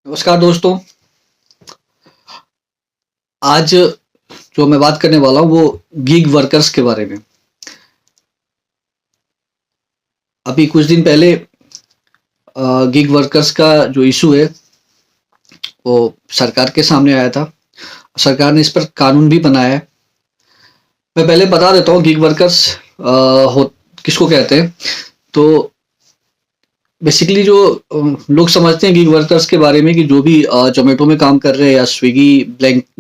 नमस्कार दोस्तों। आज जो मैं बात करने वाला हूँ वो गीग वर्कर्स के बारे में। अभी कुछ दिन पहले गीग वर्कर्स का जो इशू है वो सरकार के सामने आया था। सरकार ने इस पर कानून भी बनाया है। मैं पहले बता देता हूँ गीग वर्कर्स हो किसको कहते हैं। तो बेसिकली जो लोग समझते हैं गीग वर्कर्स के बारे में कि जो भी जोमेटो में काम कर रहे हैं या स्विगी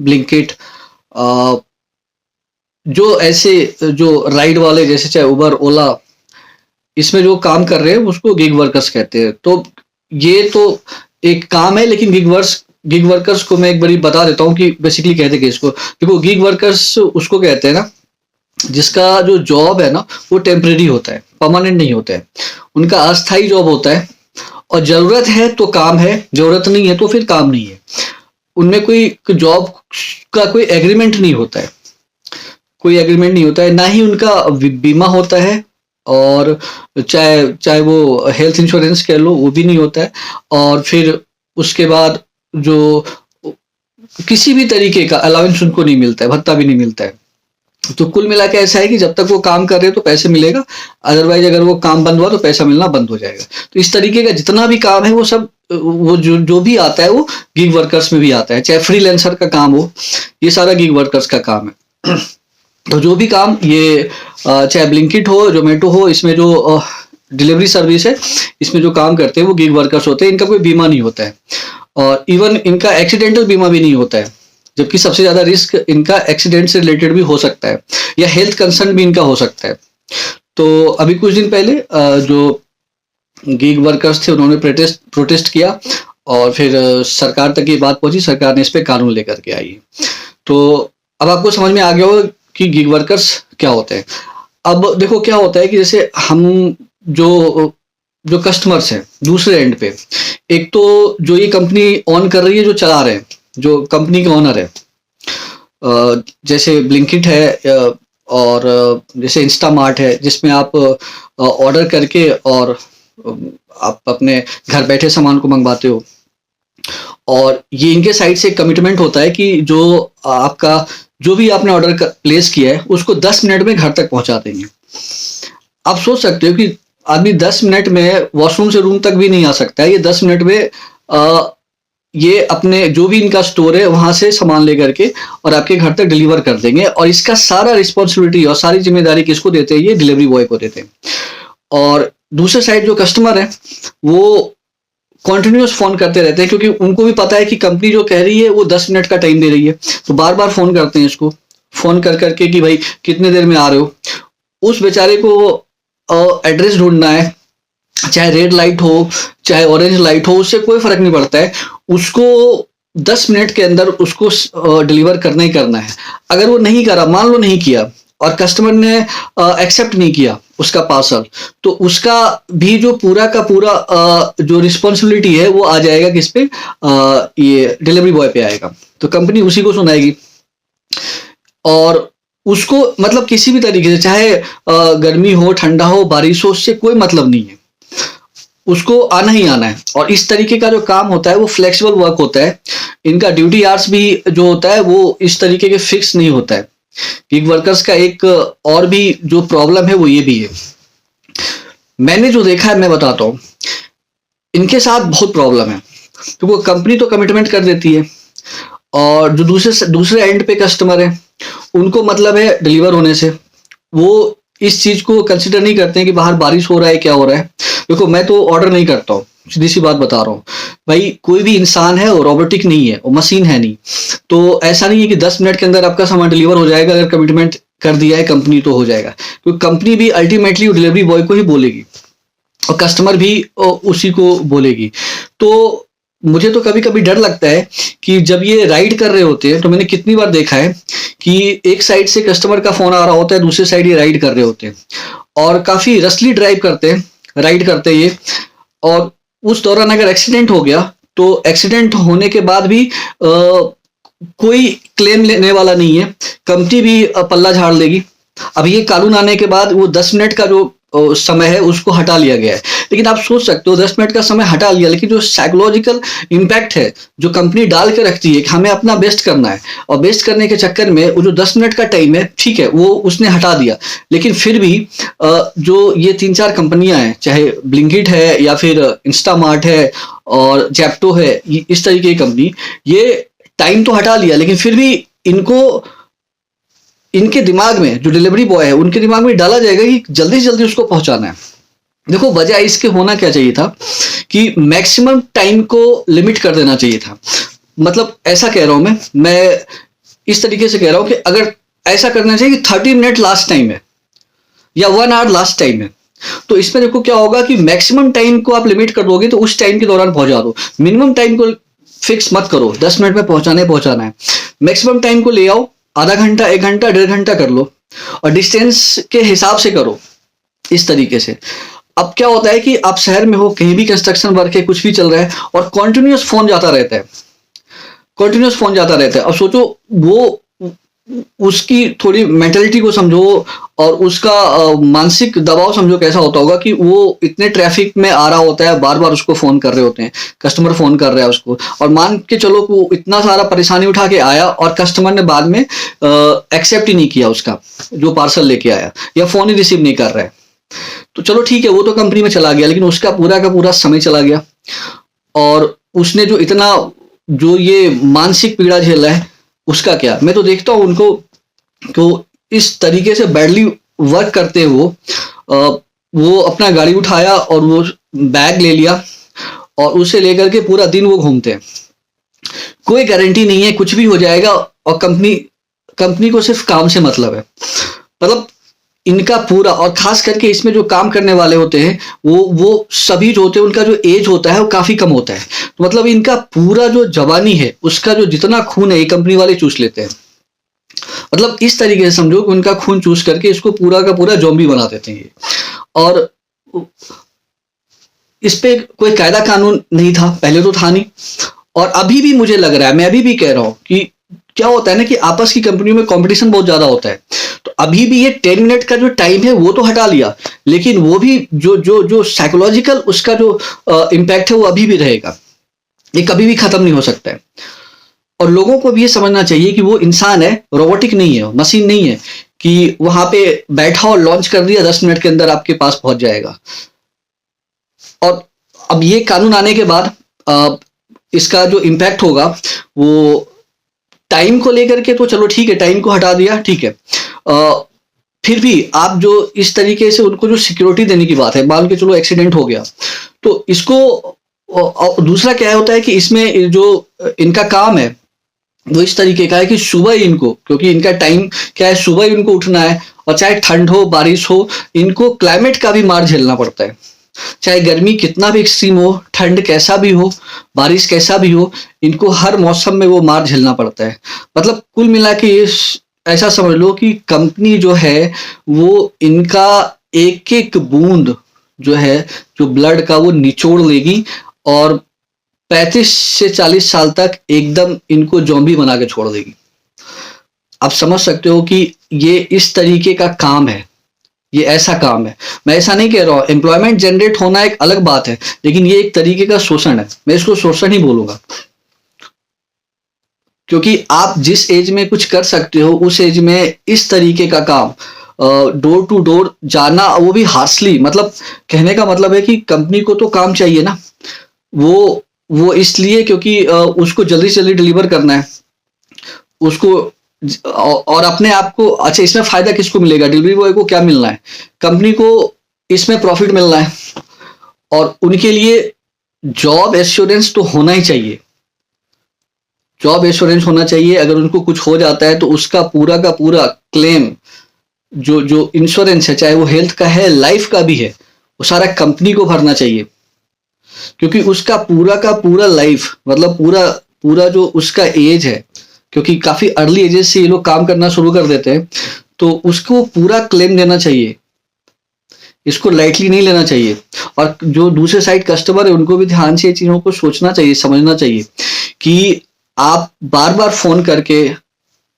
ब्लिंकिट, जो ऐसे जो राइड वाले जैसे चाहे उबर ओला इसमें जो काम कर रहे हैं उसको गिग वर्कर्स कहते हैं। तो ये तो एक काम है, लेकिन गिग वर्कर्स को मैं एक बारी बता देता हूँ कि बेसिकली कहते हैं इसको। देखो, गिग वर्कर्स उसको कहते हैं ना जिसका जो जॉब है ना वो टेम्परेरी होता है, परमानेंट नहीं होता है। उनका अस्थायी जॉब होता है और जरूरत है तो काम है, जरूरत नहीं है तो फिर काम नहीं है। उनमें कोई जॉब का कोई एग्रीमेंट नहीं होता है, कोई एग्रीमेंट नहीं होता है, ना ही उनका बीमा होता है, और चाहे चाहे वो हेल्थ इंश्योरेंस कह लो वो भी नहीं होता है। और फिर उसके बाद जो किसी भी तरीके का अलाउंस उनको नहीं मिलता है, भत्ता भी नहीं मिलता है। तो कुल मिला के ऐसा है कि जब तक वो काम कर रहे हैं तो पैसे मिलेगा, अदरवाइज अगर वो काम बंद हुआ तो पैसा मिलना बंद हो जाएगा। तो इस तरीके का जितना भी काम है वो सब वो जो भी आता है वो गिग वर्कर्स में भी आता है। चाहे फ्रीलांसर का काम हो, ये सारा गिग वर्कर्स का काम है। तो जो भी काम ये चाहे ब्लिंकिट हो, जोमेटो हो, इसमें जो डिलीवरी सर्विस है इसमें जो काम करते हैं वो गिग वर्कर्स होते हैं। इनका कोई बीमा नहीं होता है और इवन इनका एक्सीडेंटल बीमा भी नहीं होता है, जबकि सबसे ज्यादा रिस्क इनका एक्सीडेंट से रिलेटेड भी हो सकता है या हेल्थ कंसर्न भी इनका हो सकता है। तो अभी कुछ दिन पहले जो गिग वर्कर्स थे उन्होंने प्रोटेस्ट किया और फिर सरकार तक ये बात पहुंची। सरकार ने इस पे कानून लेकर के आई। तो अब आपको समझ में आ गया होगा कि गिग वर्कर्स क्या होते हैं। अब देखो क्या होता है कि जैसे हम जो जो कस्टमर्स हैं दूसरे एंड पे, एक तो जो ये कंपनी ऑन कर रही है, जो चला रहे हैं, जो कंपनी के ऑनर है, जैसे ब्लिंकिट है और जैसे इंस्टामार्ट है जिसमें आप ऑर्डर करके और आप अपने घर बैठे सामान को मंगवाते हो। और ये इनके साइड से कमिटमेंट होता है कि जो आपका जो भी आपने ऑर्डर प्लेस किया है उसको 10 मिनट में घर तक पहुंचा देंगे। आप सोच सकते हो कि आदमी 10 मिनट में वॉशरूम से रूम तक भी नहीं आ सकता है, ये 10 मिनट में ये अपने जो भी इनका स्टोर है वहां से सामान लेकर के और आपके घर तक डिलीवर कर देंगे। और इसका सारा रिस्पॉन्सिबिलिटी और सारी जिम्मेदारी किसको देते हैं? ये डिलीवरी बॉय को देते हैं। और दूसरे साइड जो कस्टमर है वो कॉन्टिन्यूस फोन करते रहते हैं, क्योंकि उनको भी पता है कि कंपनी जो कह रही है वो 10 मिनट का टाइम दे रही है, तो बार बार फोन करते हैं इसको, फोन कर करके कि भाई कितने देर में आ रहे हो। उस बेचारे को एड्रेस ढूंढना है, चाहे रेड लाइट हो चाहे ऑरेंज लाइट हो, उससे कोई फर्क नहीं पड़ता है। उसको 10 मिनट के अंदर उसको डिलीवर करना ही करना है। अगर वो नहीं करा, मान लो नहीं किया और कस्टमर ने एक्सेप्ट नहीं किया उसका पार्सल, तो उसका भी जो पूरा का पूरा जो रिस्पॉन्सिबिलिटी है वो आ जाएगा किस पे? ये डिलीवरी बॉय पे आएगा। तो कंपनी उसी को सुनाएगी और उसको मतलब किसी भी तरीके से, चाहे गर्मी हो ठंडा हो बारिश हो, उससे कोई मतलब नहीं है, उसको आना ही आना है। और इस तरीके का जो काम होता है वो फ्लेक्सिबल वर्क होता है। इनका ड्यूटी आवर्स भी जो होता है वो इस तरीके के फिक्स नहीं होता है। गिग वर्कर्स का एक और भी जो प्रॉब्लम है वो ये भी है, मैंने जो देखा है मैं बताता हूं, इनके साथ बहुत प्रॉब्लम है। तो वो कंपनी तो कमिटमेंट कर देती है और जो दूसरे एंड पे कस्टमर है उनको मतलब है डिलीवर होने से, वो इस चीज को कंसिडर नहीं करते हैं कि बाहर बारिश हो रहा है क्या हो रहा है। देखो, मैं तो ऑर्डर नहीं करता हूँ, सीधी सी बात बता रहा हूँ भाई। कोई भी इंसान है, वो रोबोटिक नहीं है, वो मशीन है नहीं। तो ऐसा नहीं है कि 10 मिनट के अंदर आपका सामान डिलीवर हो जाएगा। अगर कमिटमेंट कर दिया है कंपनी तो हो जाएगा, क्योंकि कंपनी भी अल्टीमेटली डिलीवरी बॉय को ही बोलेगी और कस्टमर भी उसी को बोलेगी। तो मुझे तो कभी कभी डर लगता है कि जब ये राइड कर रहे होते हैं, तो मैंने कितनी बार देखा है कि एक साइड से कस्टमर का फोन आ रहा होता है, दूसरे साइड ये राइड कर रहे होते हैं और काफी रसली ड्राइव करते हैं, राइड करते हैं ये। और उस दौरान अगर एक्सीडेंट हो गया तो एक्सीडेंट होने के बाद भी कोई क्लेम लेने वाला नहीं है, कंपनी भी पल्ला झाड़ लेगी। अब ये कानून आने के बाद वो 10 मिनट का जो समय है उसको हटा लिया गया है। लेकिन आप सोच सकते हो 10 मिनट का समय हटा लिया, लेकिन जो साइकोलॉजिकल इम्पैक्ट है जो कंपनी डाल के रखती है कि हमें अपना बेस्ट करना है, और बेस्ट करने के चक्कर में वो जो 10 मिनट का टाइम है, ठीक है वो उसने हटा दिया, लेकिन फिर भी जो ये 3-4 कंपनियां हैं, चाहे ब्लिंकिट है या फिर इंस्टामार्ट है और जेप्टो है, इस तरीके की कंपनी, ये टाइम तो हटा लिया, लेकिन फिर भी इनको इनके दिमाग में जो डिलीवरी बॉय है उनके दिमाग में डाला जाएगा कि जल्दी से जल्दी उसको पहुंचाना है। देखो बजाय इसके होना क्या चाहिए था कि मैक्सिमम टाइम को लिमिट कर देना चाहिए था। मतलब ऐसा कह रहा हूं मैं इस तरीके से कह रहा हूं कि अगर ऐसा करना चाहिए कि 30 मिनट लास्ट टाइम है या 1 आवर लास्ट टाइम है, तो इसमें देखो क्या होगा कि मैक्सिमम टाइम को आप लिमिट कर दोगे तो उस टाइम के दौरान पहुंचा दो। मिनिमम टाइम को फिक्स मत करो 10 मिनट में पहुंचाना है। मैक्सिमम टाइम को ले आओ, आधा घंटा, 1 घंटा, 1.5 घंटा कर लो, और डिस्टेंस के हिसाब से करो इस तरीके से। अब क्या होता है कि आप शहर में हो, कहीं भी कंस्ट्रक्शन वर्क है, कुछ भी चल रहा है और कॉन्टिन्यूस फोन जाता रहता है, कॉन्टिन्यूस फोन जाता रहता है। और सोचो वो उसकी थोड़ी मेंटेलिटी को समझो और उसका मानसिक दबाव समझो कैसा होता होगा कि वो इतने ट्रैफिक में आ रहा होता है, बार बार उसको फोन कर रहे होते हैं, कस्टमर फोन कर रहा है उसको, और मान के चलो कि वो इतना सारा परेशानी उठा के आया और कस्टमर ने बाद में एक्सेप्ट ही नहीं किया उसका जो पार्सल लेके आया, या फोन ही रिसीव नहीं कर रहा है, तो चलो ठीक है वो तो कंपनी में चला गया, लेकिन उसका पूरा का पूरा समय चला गया और उसने जो इतना जो ये मानसिक पीड़ा झेल रहा है उसका क्या। मैं तो देखता हूँ उनको तो इस तरीके से बैडली वर्क करते हो, वो अपना गाड़ी उठाया और वो बैग ले लिया और उसे लेकर के पूरा दिन वो घूमते हैं। कोई गारंटी नहीं है, कुछ भी हो जाएगा, और कंपनी को सिर्फ काम से मतलब है। मतलब इनका पूरा, और खास करके इसमें जो काम करने वाले होते हैं वो सभी जो होते हैं उनका जो एज होता है वो काफी कम होता है, तो मतलब इनका पूरा जो जवानी है उसका जो जितना खून है ये कंपनी वाले चूस लेते हैं। मतलब इस तरीके से समझो कि उनका खून चूस करके इसको पूरा का पूरा ज़ॉम्बी बना देते हैं ये। और इस पे कोई कायदा कानून नहीं था, पहले तो था नहीं, और अभी भी मुझे लग रहा है, मैं अभी भी कह रहा हूं कि क्या होता है ना कि आपस की कंपनियों में कंपटीशन बहुत ज्यादा होता है, तो अभी भी ये 10 मिनट का जो टाइम है वो तो हटा लिया, लेकिन वो भी जो जो जो साइकोलॉजिकल उसका जो इम्पैक्ट है वो अभी भी रहेगा, ये कभी भी खत्म नहीं हो सकता है। और लोगों को भी ये समझना चाहिए कि वो इंसान है, रोबोटिक नहीं है, मशीन नहीं है कि वहां पे बैठा और लॉन्च कर दिया 10 मिनट के अंदर आपके पास पहुंच जाएगा। और अब ये कानून आने के बाद इसका जो इम्पैक्ट होगा वो टाइम को लेकर के, तो चलो ठीक है टाइम को हटा दिया, ठीक है, फिर भी आप जो इस तरीके से उनको जो सिक्योरिटी देने की बात है, मान के चलो एक्सीडेंट हो गया तो इसको, और दूसरा क्या होता है कि इसमें जो इनका काम है वो इस तरीके का है कि सुबह ही इनको, क्योंकि इनका टाइम क्या है, सुबह ही इनको उठना है, और चाहे ठंड हो बारिश हो इनको क्लाइमेट का भी मार झेलना पड़ता है। चाहे गर्मी कितना भी एक्सट्रीम हो, ठंड कैसा भी हो, बारिश कैसा भी हो, इनको हर मौसम में वो मार झेलना पड़ता है। मतलब कुल मिला के ऐसा समझ लो कि कंपनी जो है वो इनका एक एक बूंद जो है, जो ब्लड का, वो निचोड़ लेगी और 35 से 40 साल तक एकदम इनको ज़ॉम्बी बना के छोड़ देगी। आप समझ सकते हो कि ये इस तरीके का काम है, ये ऐसा काम है। मैं ऐसा नहीं कह रहा हूं, एम्प्लॉयमेंट जनरेट होना एक अलग बात है, लेकिन ये एक तरीके का शोषण है, मैं इसको शोषण ही बोलूंगा। क्योंकि आप जिस एज में कुछ कर सकते हो उस एज में इस तरीके का काम, डोर टू डोर जाना, वो भी हार्शली, मतलब कहने का मतलब है कि कंपनी को तो काम चाहिए ना, वो इसलिए क्योंकि उसको जल्दी से जल्दी डिलीवर करना है उसको, और अपने आप को, अच्छा इसमें फायदा किसको मिलेगा, डिलीवरी बॉय को क्या मिलना है, कंपनी को इसमें प्रॉफिट मिलना है, और उनके लिए जॉब एश्योरेंस तो होना ही चाहिए, जॉब एश्योरेंस होना चाहिए। अगर उनको कुछ हो जाता है तो उसका पूरा का पूरा क्लेम, जो इंश्योरेंस है, चाहे वो हेल्थ का है, लाइफ का भी है, वो सारा कंपनी को भरना चाहिए, क्योंकि उसका पूरा का पूरा लाइफ, मतलब पूरा जो उसका एज है, क्योंकि काफी अर्ली एजेस से ये लोग काम करना शुरू कर देते हैं, तो उसको पूरा क्लेम देना चाहिए, इसको लाइटली नहीं लेना चाहिए। और जो दूसरे साइड कस्टमर है उनको भी ध्यान से चीजों को सोचना चाहिए, समझना चाहिए कि आप बार बार फोन करके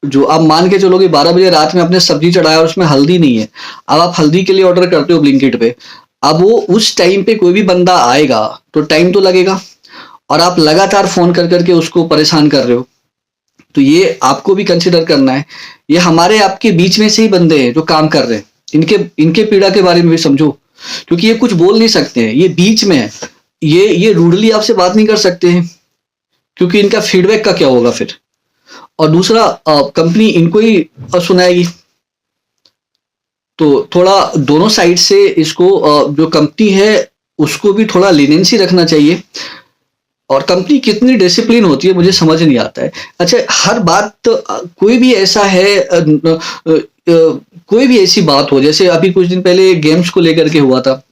जो आप मान के चलो कि 12 बजे रात में आपने सब्जी चढ़ाया और उसमें हल्दी नहीं है। अब आप हल्दी के लिए ऑर्डर करते हो ब्लिंकिट पे। अब वो उस टाइम पे कोई भी बंदा आएगा तो टाइम तो लगेगा, और आप लगातार फ़ोन कर कर के उसको परेशान कर रहे हो। तो ये आपको भी कंसिडर करना है। ये हमारे आपके बीच में से ही बंदे हैं जो काम कर रहे हैं। इनके इनके पीड़ा के बारे में भी समझो, क्योंकि ये कुछ बोल नहीं सकते हैं, ये बीच में है। ये रूडली आपसे बात नहीं कर सकते हैं, क्योंकि इनका फीडबैक का क्या होगा फिर। और दूसरा, कंपनी इनको ही सुनाएगी। तो थोड़ा दोनों साइड से इसको, जो कंपनी है उसको भी थोड़ा लीनियंसी रखना चाहिए। और कंपनी कितनी डिसिप्लिन होती है मुझे समझ नहीं आता है। अच्छा, हर बात कोई भी ऐसा है, कोई भी ऐसी बात हो, जैसे अभी कुछ दिन पहले गेम्स को लेकर के हुआ था,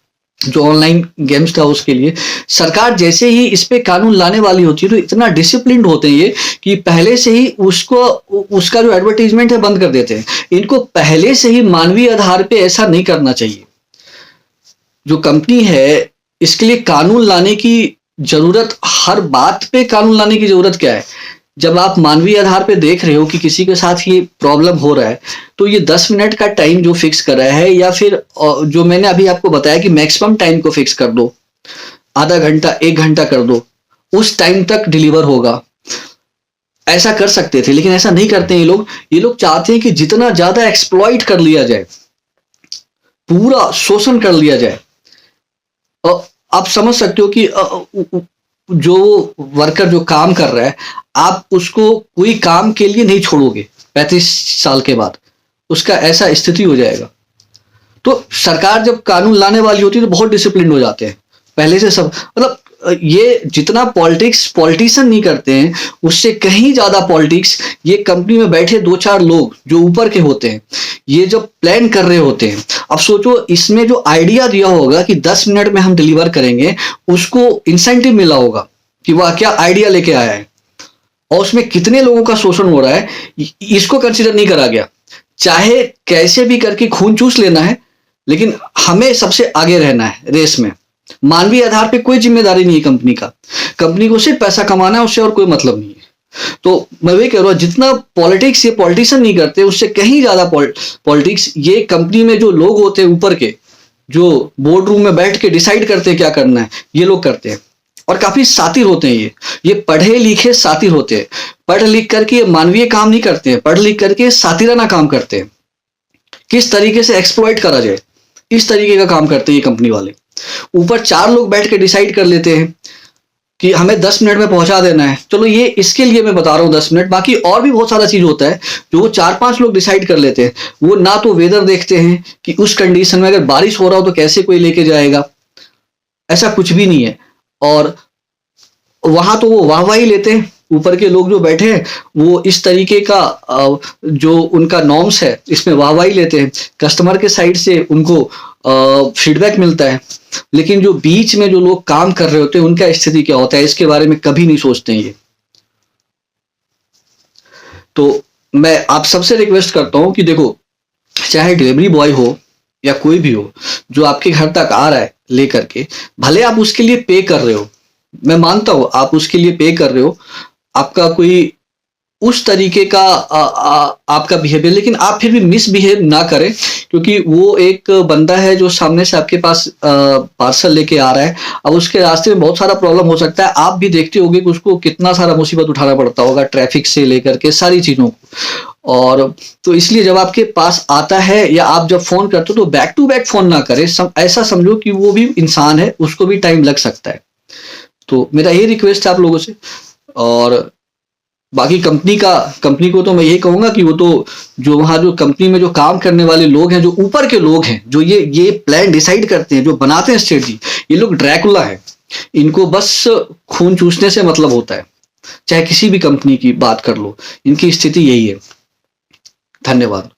जो ऑनलाइन गेम्स था उसके लिए सरकार जैसे ही इस पे कानून लाने वाली होती है तो इतना डिसिप्लिन्ड होते हैं ये कि पहले से ही उसको, उसका जो एडवर्टीजमेंट है बंद कर देते हैं। इनको पहले से ही मानवीय आधार पे ऐसा नहीं करना चाहिए। जो कंपनी है इसके लिए कानून लाने की जरूरत, हर बात पे कानून लाने की जरूरत क्या है। जब आप मानवीय आधार पे देख रहे हो कि किसी के साथ ये प्रॉब्लम हो रहा है, तो ये 10 मिनट का टाइम जो फिक्स करा है, या फिर जो मैंने अभी आपको बताया कि मैक्सिमम टाइम को फिक्स कर दो, आधा घंटा 1 घंटा कर दो, उस टाइम तक डिलीवर होगा। ऐसा कर सकते थे, लेकिन ऐसा नहीं करते हैं ये लोग। ये लोग चाहते हैं कि जितना ज्यादा एक्सप्लॉइट कर लिया जाए, पूरा शोषण कर लिया जाए। आप समझ सकते हो कि जो वर्कर जो काम कर रहा है, आप उसको कोई काम के लिए नहीं छोड़ोगे 35 साल के बाद, उसका ऐसा स्थिति हो जाएगा। तो सरकार जब कानून लाने वाली होती है तो बहुत डिसिप्लिन हो जाते हैं पहले से सब। मतलब ये जितना पॉलिटिक्स पॉलिटिशियन नहीं करते हैं, उससे कहीं ज्यादा पॉलिटिक्स ये कंपनी में बैठे 2-4 लोग जो ऊपर के होते हैं, ये जब प्लान कर रहे होते हैं। अब सोचो, इसमें जो आइडिया दिया होगा कि 10 मिनट में हम डिलीवर करेंगे, उसको इंसेंटिव मिला होगा कि वह क्या आइडिया लेके आया है, और उसमें कितने लोगों का शोषण हो रहा है, इसको कंसिडर नहीं करा गया। चाहे कैसे भी करके खून चूस लेना है, लेकिन हमें सबसे आगे रहना है रेस में। मानवीय आधार पे कोई जिम्मेदारी नहीं है कंपनी का। कंपनी को सिर्फ पैसा कमाना है, उससे और कोई मतलब नहीं है। तो मैं वही कह रहा हूं, जितना पॉलिटिक्स ये पॉलिटिशियन नहीं करते, उससे कहीं ज्यादा पॉलिटिक्स ये कंपनी में जो लोग होते हैं ऊपर के, जो बोर्ड रूम में बैठ के डिसाइड करते हैं क्या करना है, ये लोग करते हैं। और काफी सातिर होते हैं ये पढ़े लिखे सातिर होते हैं। पढ़ लिख करके ये मानवीय काम नहीं करते हैं, पढ़ लिख करके सातिराना काम करते हैं। किस तरीके से एक्सप्लॉइट करा जाए, इस तरीके का काम करते हैं ये कंपनी वाले। ऊपर 4 लोग बैठ के डिसाइड कर लेते हैं कि हमें 10 मिनट में पहुंचा देना है। चलो, ये इसके लिए मैं बता रहा हूं 10 मिनट, बाकी और भी बहुत सारा चीज होता है जो वो 4-5 लोग डिसाइड कर लेते हैं। वो ना तो वेदर देखते हैं कि उस कंडीशन में अगर बारिश हो रहा हो तो कैसे कोई लेके जाएगा, ऐसा कुछ भी नहीं है। और वहां तो वो वाहवाही लेते हैं, ऊपर के लोग जो बैठे हैं वो इस तरीके का जो उनका नॉर्म्स है इसमें वाहवाही लेते हैं। कस्टमर के साइड से उनको फीडबैक मिलता है, लेकिन जो बीच में जो लोग काम कर रहे होते हैं उनका स्थिति क्या होता है, इसके बारे में कभी नहीं सोचते हैं ये। तो मैं आप सबसे रिक्वेस्ट करता हूं कि देखो, चाहे डिलीवरी बॉय हो या कोई भी हो जो आपके घर तक आ रहा है लेकर के, भले आप उसके लिए पे कर रहे हो, मैं मानता हूं आप उसके लिए पे कर रहे हो, आपका कोई उस तरीके का आपका बिहेवियर, लेकिन आप फिर भी मिसबिहेव ना करें, क्योंकि वो एक बंदा है जो सामने से आपके पास पार्सल लेके आ रहा है। अब उसके रास्ते में बहुत सारा प्रॉब्लम हो सकता है, आप भी देखते होंगे कि उसको कितना सारा मुसीबत उठाना पड़ता होगा, ट्रैफिक से लेकर के सारी चीजों को। और तो इसलिए जब आपके पास आता है या आप जब फोन करते हो तो बैक टू बैक फोन ना करें। ऐसा समझो कि वो भी इंसान है, उसको भी टाइम लग सकता है। तो मेरा ये रिक्वेस्ट है आप लोगों से। और बाकी कंपनी को तो मैं यही कहूंगा कि वो तो जो वहां जो कंपनी में जो काम करने वाले लोग हैं, जो ऊपर के लोग हैं, जो ये प्लान डिसाइड करते हैं, जो बनाते हैं स्ट्रेटजी, ये लोग ड्रैकुला है। इनको बस खून चूसने से मतलब होता है। चाहे किसी भी कंपनी की बात कर लो, इनकी स्थिति यही है। धन्यवाद।